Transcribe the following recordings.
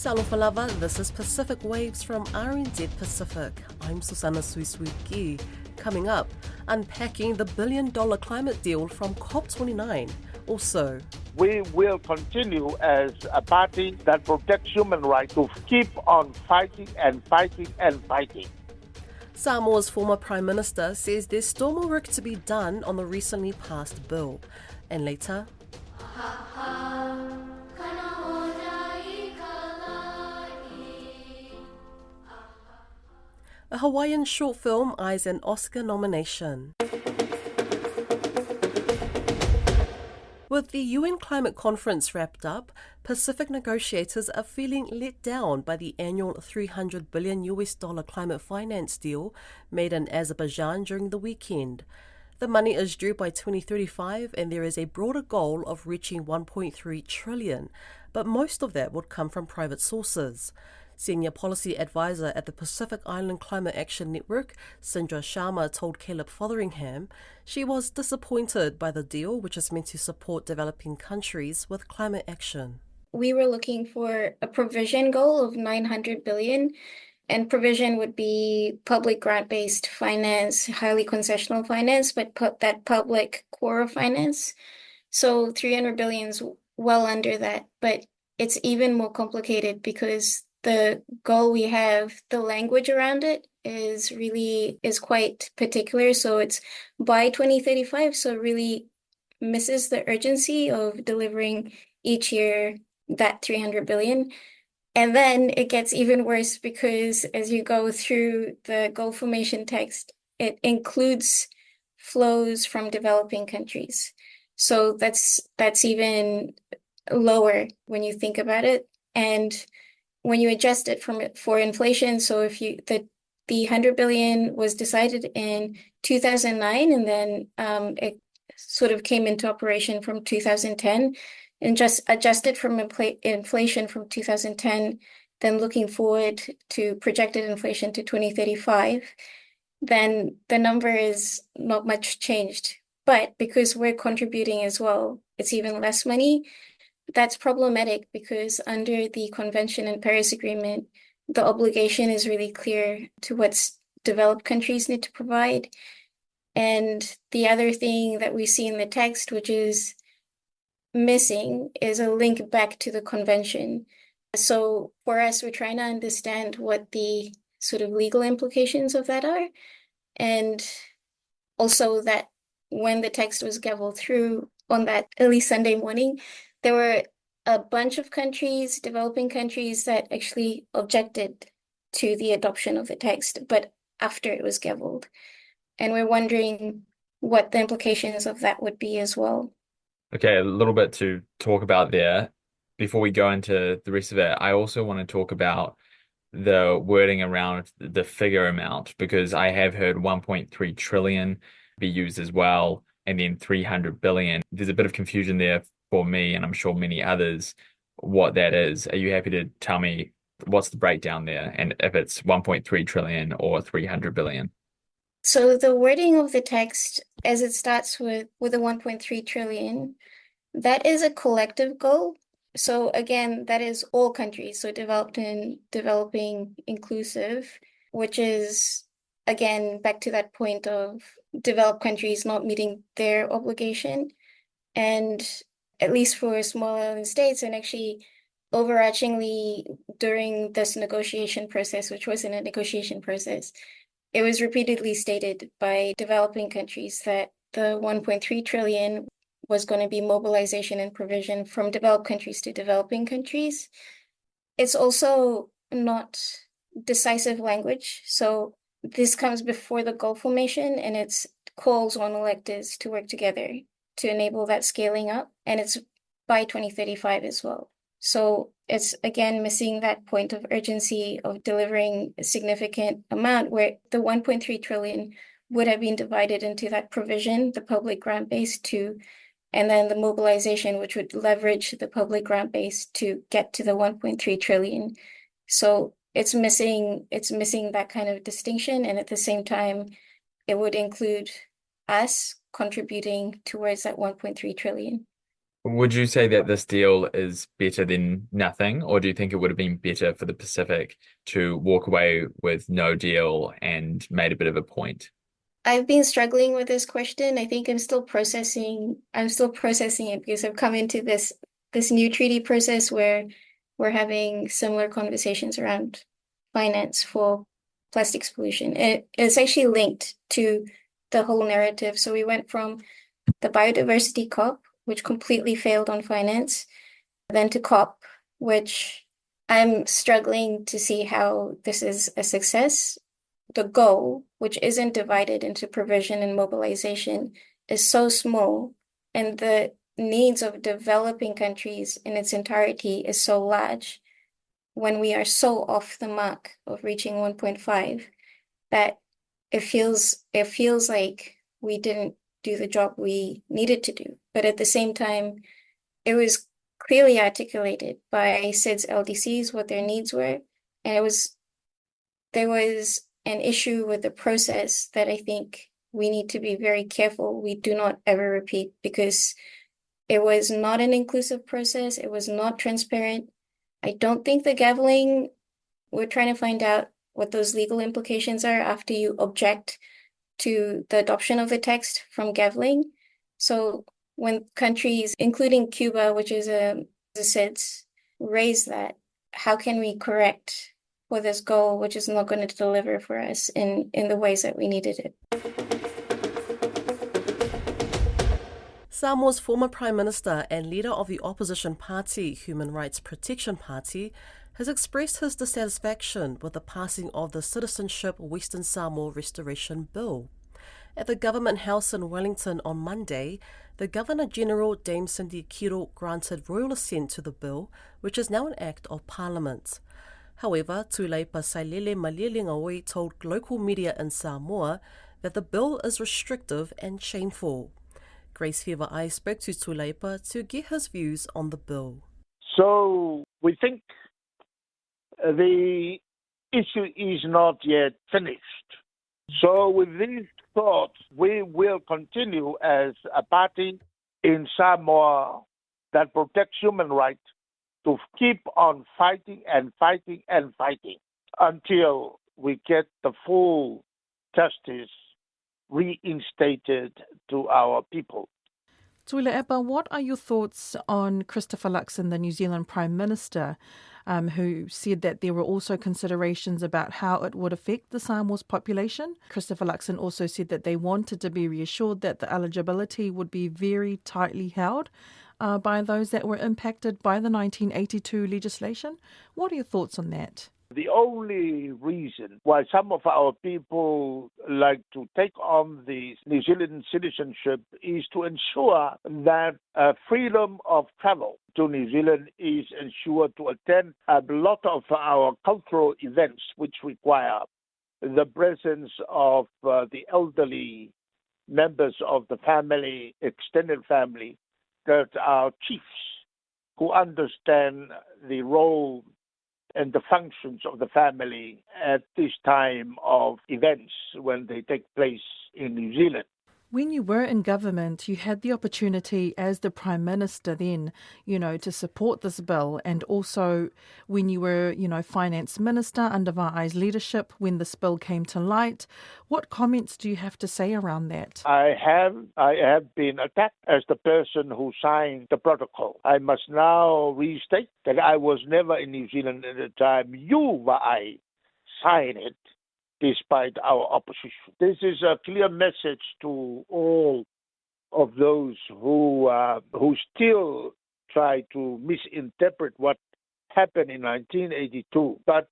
Alofa lava, this is Pacific Waves from RNZ Pacific. I'm Susana Suisuiki. Coming up, unpacking the billion-dollar climate deal from COP29. Also, we will continue as a party that protects human rights to keep on fighting and fighting and fighting. Samoa's former Prime Minister says there's still more work to be done on the recently passed bill. And later, a Hawaiian short film eyes an Oscar nomination. With the UN climate conference wrapped up, Pacific negotiators are feeling let down by the annual $300 billion climate finance deal made in Azerbaijan during the weekend. The money is due by 2035 and there is a broader goal of reaching $1.3 trillion, but most of that would come from private sources. Senior Policy Advisor at the Pacific Island Climate Action Network, Sindra Sharma, told Caleb Fotheringham she was disappointed by the deal, which is meant to support developing countries with climate action. We were looking for a provision goal of $900 billion, and provision would be public grant-based finance, highly concessional finance, but that public core finance. So $300 billion is well under that, but it's even more complicated because the goal we have, the language around it is quite particular. So it's by 2035. So it really misses the urgency of delivering each year that $300 billion. And then it gets even worse because as you go through the goal formation text, it includes flows from developing countries. So that's even lower when you think about it. And when you adjust it for inflation, so if the $100 billion was decided in 2009, and then it sort of came into operation from 2010, and just adjusted from inflation from 2010, then looking forward to projected inflation to 2035, then the number is not much changed. But because we're contributing as well, it's even less money. That's problematic because under the Convention and Paris Agreement, the obligation is really clear to what developed countries need to provide. And the other thing that we see in the text, which is missing, is a link back to the convention. So for us, we're trying to understand what the sort of legal implications of that are. And also that when the text was gavelled through on that early Sunday morning, there were a bunch of countries, developing countries, that actually objected to the adoption of the text, but after it was gavelled. And we're wondering what the implications of that would be as well. Okay, a little bit to talk about there. Before we go into the rest of it, I also want to talk about the wording around the figure amount, because I have heard 1.3 trillion be used as well, and then 300 billion. There's a bit of confusion there for me, and I'm sure many others, what that is. Are you happy to tell me what's the breakdown there, and if it's 1.3 trillion or 300 billion? So the wording of the text, as it starts with the 1.3 trillion, that is a collective goal. So again, that is all countries, so developed and developing inclusive, which is, again, back to that point of developed countries not meeting their obligation. And at least for small island states, and actually overarchingly during this negotiation process, which wasn't a negotiation process, it was repeatedly stated by developing countries that the 1.3 trillion was going to be mobilization and provision from developed countries to developing countries. It's also not decisive language. So this comes before the goal formation, and it's calls on electors to work together to enable that scaling up. And it's by 2035 as well. So it's, again, missing that point of urgency of delivering a significant amount where the 1.3 trillion would have been divided into that provision, the public grant base too, and then the mobilization, which would leverage the public grant base to get to the 1.3 trillion. So it's missing that kind of distinction. And at the same time, it would include us contributing towards that 1.3 trillion. Would you say that this deal is better than nothing, or do you think it would have been better for the Pacific to walk away with no deal and made a bit of a point? I've been struggling with this question. I think I'm still processing it because I've come into this new treaty process where we're having similar conversations around finance for plastics pollution. It's actually linked to the whole narrative. So we went from the biodiversity COP, which completely failed on finance, then to COP, which I'm struggling to see how this is a success. The goal, which isn't divided into provision and mobilization, is so small, and the needs of developing countries in its entirety is so large when we are so off the mark of reaching 1.5 that it feels like we didn't do the job we needed to do. But at the same time, it was clearly articulated by SID's LDCs what their needs were, and there was an issue with the process that I think we need to be very careful we do not ever repeat, because it was not an inclusive process. It was not transparent. I don't think the gaveling, we're trying to find out what those legal implications are after you object to the adoption of the text from gaveling. So when countries, including Cuba, which is a SIDS, raise that, how can we correct for this goal, which is not going to deliver for us in the ways that we needed it? Samoa's former Prime Minister and leader of the opposition party, Human Rights Protection Party, has expressed his dissatisfaction with the passing of the Citizenship Western Samoa Restoration Bill. At the Government House in Wellington on Monday, the Governor-General Dame Cindy Kiro granted royal assent to the bill, which is now an Act of Parliament. However, Tūleipa Sailele Malielegaoi told local media in Samoa that the bill is restrictive and shameful. Grace Fever-I spoke to Tūleipa to get his views on the bill. So we think the issue is not yet finished. So with these thoughts, we will continue as a party in Samoa that protects human rights to keep on fighting and fighting and fighting until we get the full justice reinstated to our people. Tūleipa, what are your thoughts on Christopher Luxon, the New Zealand Prime Minister, who said that there were also considerations about how it would affect the Samoa's population? Christopher Luxon also said that they wanted to be reassured that the eligibility would be very tightly held by those that were impacted by the 1982 legislation. What are your thoughts on that? The only reason why some of our people like to take on the New Zealand citizenship is to ensure that freedom of travel to New Zealand is ensured, to attend a lot of our cultural events which require the presence of the elderly members of the family, extended family, that are chiefs who understand the role and the functions of the family at this time of events when they take place in New Zealand. When you were in government, you had the opportunity as the Prime Minister then, to support this bill. And also when you were, Finance Minister under Va'ai's leadership, when this bill came to light, what comments do you have to say around that? I have been attacked as the person who signed the protocol. I must now restate that I was never in New Zealand at the time you, Va'ai, signed it, despite our opposition. This is a clear message to all of those who still try to misinterpret what happened in 1982. But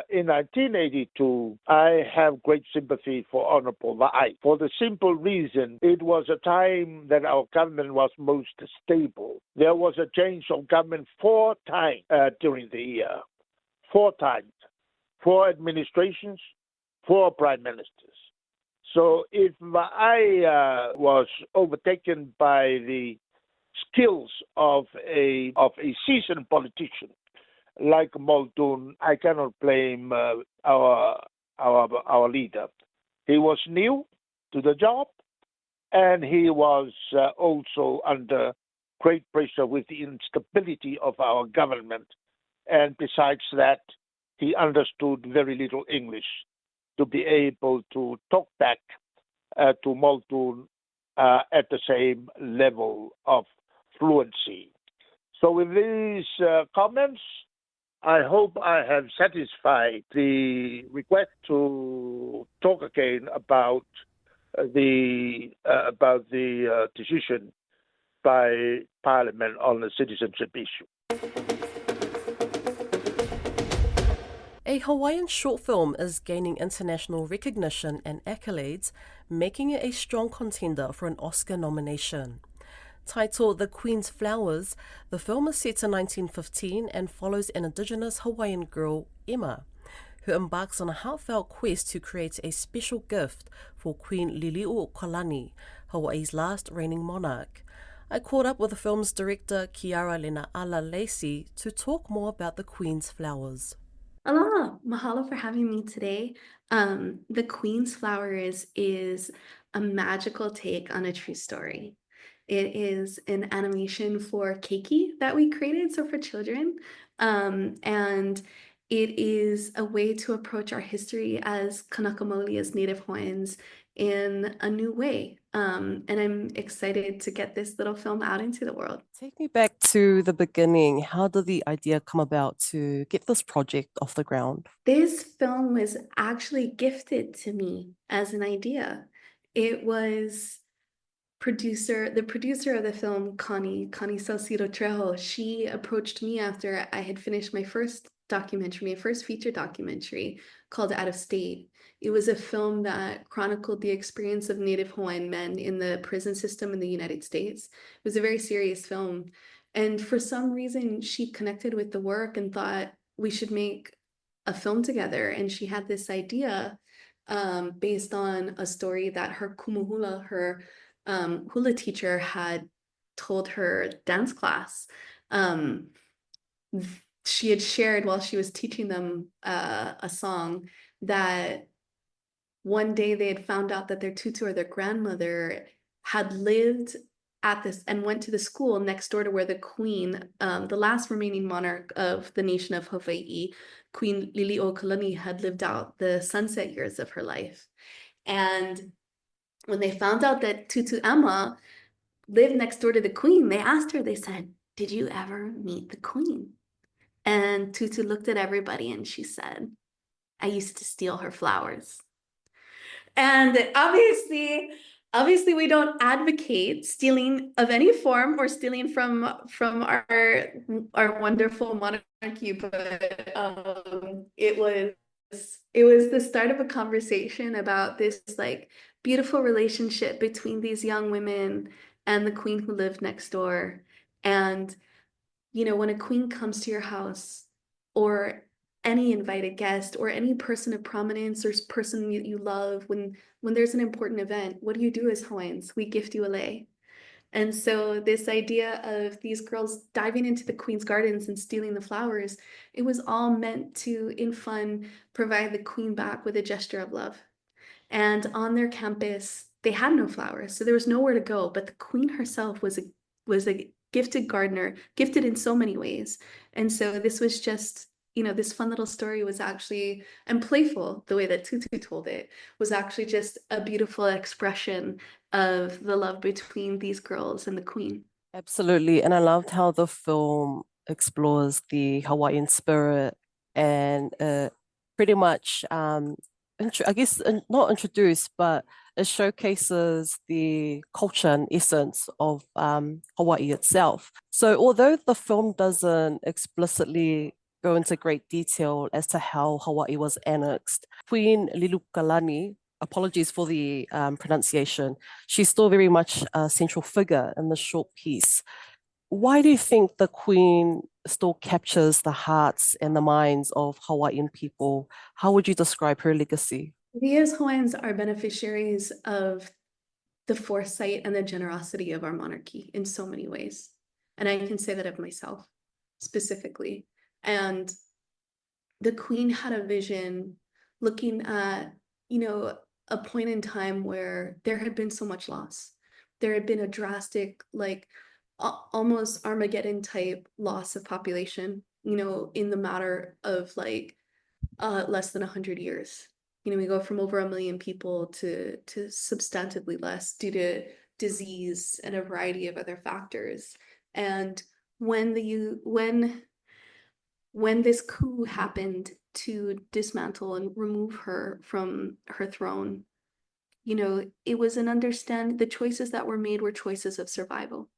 in 1982, I have great sympathy for Honorable Va'ai, for the simple reason it was a time that our government was most stable. There was a change of government 4 times during the year. 4 times. 4 administrations, 4 prime ministers. So if I was overtaken by the skills of a seasoned politician like Muldoon, I cannot blame our leader. He was new to the job, and he was also under great pressure with the instability of our government. And besides that, he understood very little English to be able to talk back to Muldoon at the same level of fluency. So with these comments, I hope I have satisfied the request to talk again about the decision by Parliament on the citizenship issue. A Hawaiian short film is gaining international recognition and accolades, making it a strong contender for an Oscar nomination. Titled The Queen's Flowers, the film is set in 1915 and follows an indigenous Hawaiian girl, Emma, who embarks on a heartfelt quest to create a special gift for Queen Liliuokalani, Hawaii's last reigning monarch. I caught up with the film's director, Kiara Lenaala Lacey, to talk more about The Queen's Flowers. Aloha, mahalo for having me today. The Queen's Flowers is a magical take on a true story. It is an animation for keiki that we created, so for children. And it is a way to approach our history as Kanaka Maoli, as Native Hawaiians, in a new way. And I'm excited to get this little film out into the world. Take me back to the beginning. How did the idea come about to get this project off the ground? This film was actually gifted to me as an idea. It was the producer of the film, Connie Salcido Trejo. She approached me after I had finished my first feature documentary called Out of State. It was a film that chronicled the experience of Native Hawaiian men in the prison system in the United States. It was a very serious film. And for some reason, she connected with the work and thought we should make a film together. And she had this idea based on a story that her kumuhula, her hula teacher, had told her dance class. She had shared while she was teaching them a song that one day they had found out that their tutu, or their grandmother, had lived at this and went to the school next door to where the queen, the last remaining monarch of the nation of Hawaii, Queen Liliuokalani, had lived out the sunset years of her life. And when they found out that Tutu Emma lived next door to the queen, they asked her, they said, "Did you ever meet the queen?" And Tutu looked at everybody and she said, "I used to steal her flowers." And obviously we don't advocate stealing of any form or stealing from our wonderful monarchy, but it was the start of a conversation about this like beautiful relationship between these young women and the queen who lived next door. And you know, when a queen comes to your house, or any invited guest, or any person of prominence or person you love, when there's an important event, what do you do as Hawaiians? We gift you a lei. And so this idea of these girls diving into the queen's gardens and stealing the flowers, it was all meant to, in fun, provide the queen back with a gesture of love. And on their campus, they had no flowers, so there was nowhere to go, but the queen herself was a gifted gardener, gifted in so many ways. And so this was just, you know, this fun little story was actually, and playful, the way that Tutu told it, was actually just a beautiful expression of the love between these girls and the queen. Absolutely. And I loved how the film explores the Hawaiian spirit and pretty much, I guess, not introduce, but it showcases the culture and essence of Hawaii itself. So although the film doesn't explicitly go into great detail as to how Hawaii was annexed, Queen Liliuokalani, apologies for the pronunciation, she's still very much a central figure in the short piece. Why do you think the Queen still captures the hearts and the minds of Hawaiian people? How would you describe her legacy? We as Hawaiians are beneficiaries of the foresight and the generosity of our monarchy in so many ways. And I can say that of myself specifically. And the Queen had a vision looking at, you know, a point in time where there had been so much loss. There had been a drastic, like, almost Armageddon type loss of population, in the matter of like less than 100 years. We go from over 1 million people to substantively less due to disease and a variety of other factors. And when this coup happened to dismantle and remove her from her throne, it was the choices that were made were choices of survival.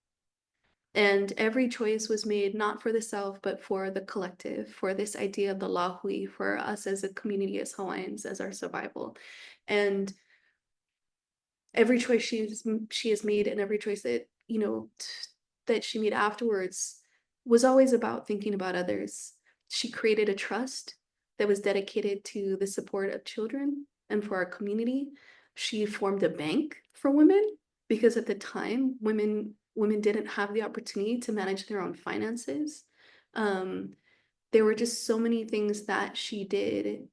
And every choice was made not for the self, but for the collective, for this idea of the lahui, for us as a community, as Hawaiians, as our survival. And every choice she has made, and every choice that, that she made afterwards, was always about thinking about others. She created a trust that was dedicated to the support of children and for our community. She formed a bank for women, because at the time, women didn't have the opportunity to manage their own finances. There were just so many things that she did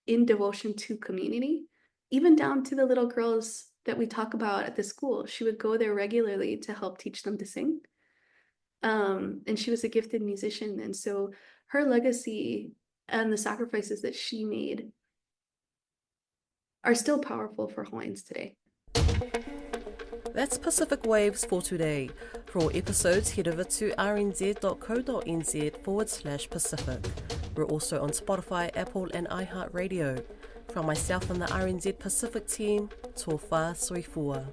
in devotion to community, even down to the little girls that we talk about at the school. She would go there regularly to help teach them to sing. And she was a gifted musician. And so her legacy and the sacrifices that she made are still powerful for Hawaiians today. That's Pacific Waves for today. For all episodes, head over to rnz.co.nz/Pacific. We're also on Spotify, Apple and iHeartRadio. From myself and the RNZ Pacific team, tō whā soifua.